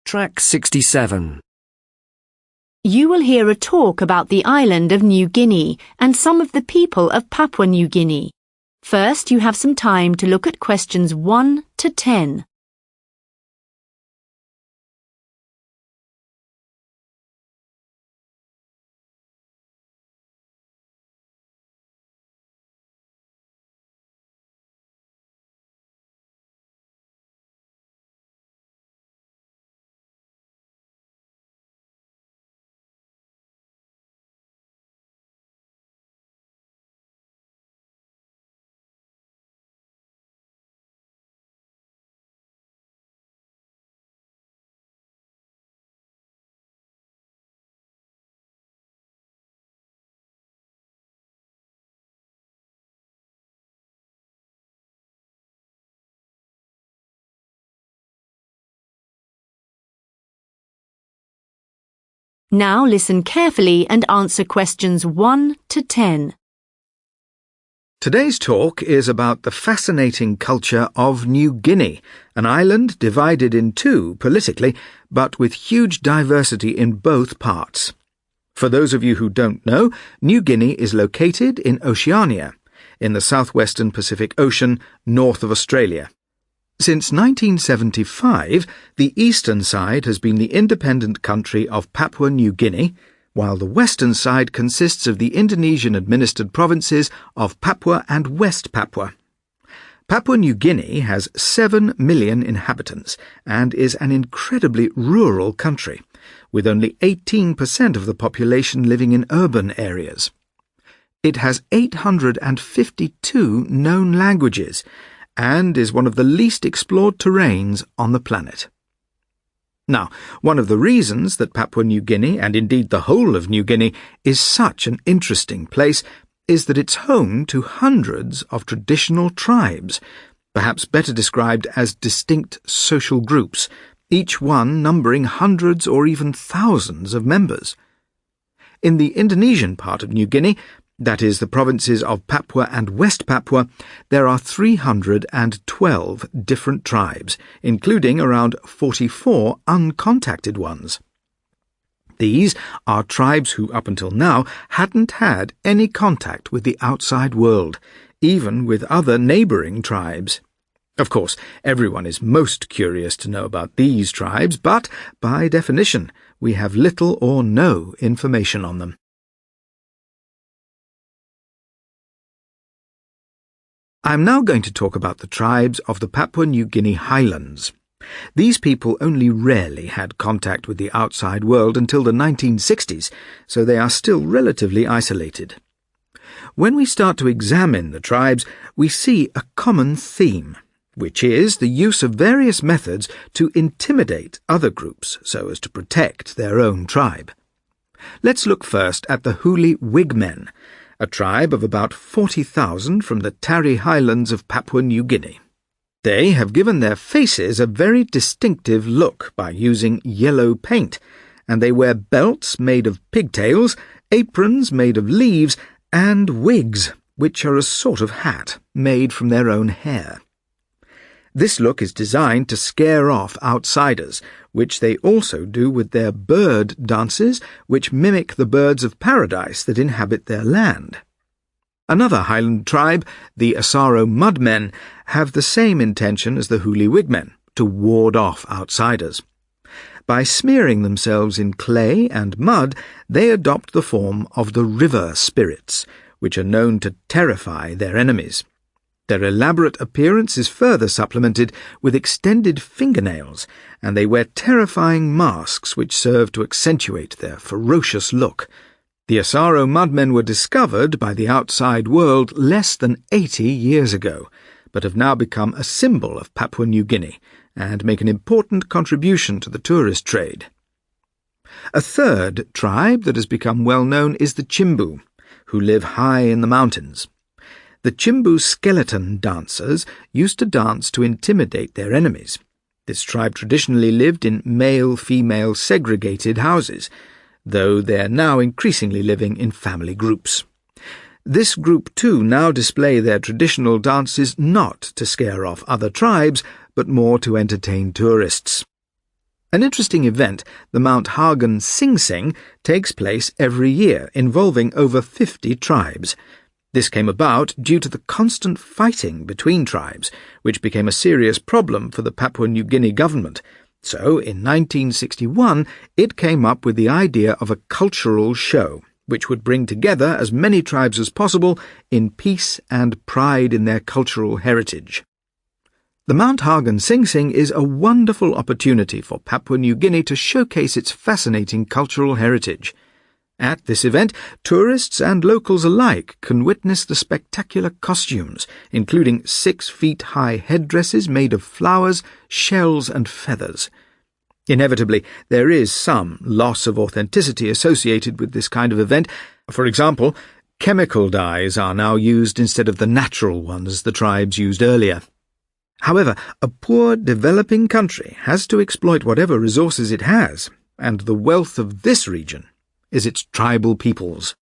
Track 67. You will hear a talk about the island of New Guinea and some of the people of Papua New Guinea. First, you have some time to look at questions 1 to 10. Now listen carefully and answer questions 1 to 10. Today's talk is about the fascinating culture of New Guinea, an island divided in two politically, but with huge diversity in both parts. For those of you who don't know, New Guinea is located in Oceania, in the southwestern Pacific Ocean, north of Australia. Since 1975, the eastern side has been the independent country of Papua New Guinea, while the western side consists of the Indonesian-administered provinces of Papua and West Papua. Papua New Guinea has 7 million inhabitants and is an incredibly rural country, with only 18% of the population living in urban areas. It has 852 known languages, and is one of the least explored terrains on the planet. Now, one of the reasons that Papua New Guinea, and indeed the whole of New Guinea, is such an interesting place is that it's home to hundreds of traditional tribes, perhaps better described as distinct social groups, each one numbering hundreds or even thousands of members. In the Indonesian part of New Guinea, that is, the provinces of Papua and West Papua, there are 312 different tribes, including around 44 uncontacted ones. These are tribes who, up until now, hadn't had any contact with the outside world, even with other neighbouring tribes. Of course, everyone is most curious to know about these tribes, but, by definition, we have little or no information on them. I'm now going to talk about the tribes of the Papua New Guinea highlands. These people only rarely had contact with the outside world until the 1960s, so they are still relatively isolated. When we start to examine the tribes, we see a common theme, which is the use of various methods to intimidate other groups so as to protect their own tribe. Let's look first at the Huli Wigmen, a tribe of about 40,000 from the Tari Highlands of Papua New Guinea. They have given their faces a very distinctive look by using yellow paint, and they wear belts made of pigtails, aprons made of leaves, and wigs, which are a sort of hat made from their own hair. This look is designed to scare off outsiders, which they also do with their bird dances, which mimic the birds of paradise that inhabit their land. Another highland tribe, the Asaro Mudmen, have the same intention as the Huli Wigmen, to ward off outsiders. By smearing themselves in clay and mud, they adopt the form of the river spirits, which are known to terrify their enemies. Their elaborate appearance is further supplemented with extended fingernails, and they wear terrifying masks which serve to accentuate their ferocious look. The Asaro Mudmen were discovered by the outside world less than 80 years ago, but have now become a symbol of Papua New Guinea and make an important contribution to the tourist trade. A third tribe that has become well known is the Chimbu, who live high in the mountains. The Chimbu skeleton dancers used to dance to intimidate their enemies. This tribe traditionally lived in male-female segregated houses, though they are now increasingly living in family groups. This group too now display their traditional dances not to scare off other tribes, but more to entertain tourists. An interesting event, the Mount Hagen Sing Sing, takes place every year, involving over 50 tribes. This came about due to the constant fighting between tribes, which became a serious problem for the Papua New Guinea government. So, in 1961, it came up with the idea of a cultural show, which would bring together as many tribes as possible in peace and pride in their cultural heritage. The Mount Hagen Sing Sing is a wonderful opportunity for Papua New Guinea to showcase its fascinating cultural heritage. At this event, tourists and locals alike can witness the spectacular costumes, including 6-feet-high headdresses made of flowers, shells and feathers. Inevitably, there is some loss of authenticity associated with this kind of event. For example, chemical dyes are now used instead of the natural ones the tribes used earlier. However, a poor, developing country has to exploit whatever resources it has, and the wealth of this region is its tribal peoples.